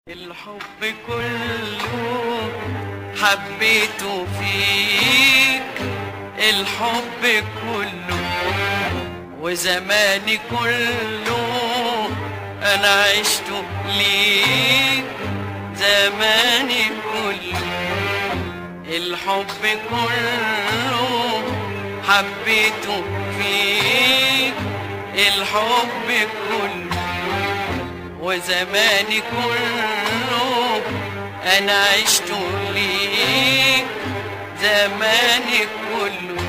الحب كله حبيته فيك، الحب كله وزماني كله انا عشته ليك، زماني كله الحب كله حبيته فيك، الحب كله وزماني كله انا عشت ليك، زماني كله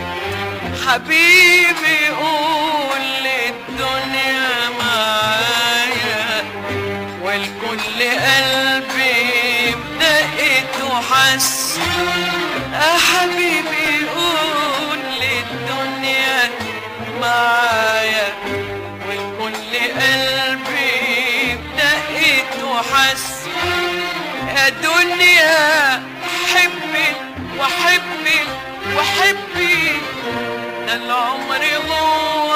حبيبي قول للدنيا معايا والكل قلبي بدقت وحس، يا حبيبي قول للدنيا معايا والكل قلبي وحس، يا دنيا حبي وحبي وحبي ده العمر هو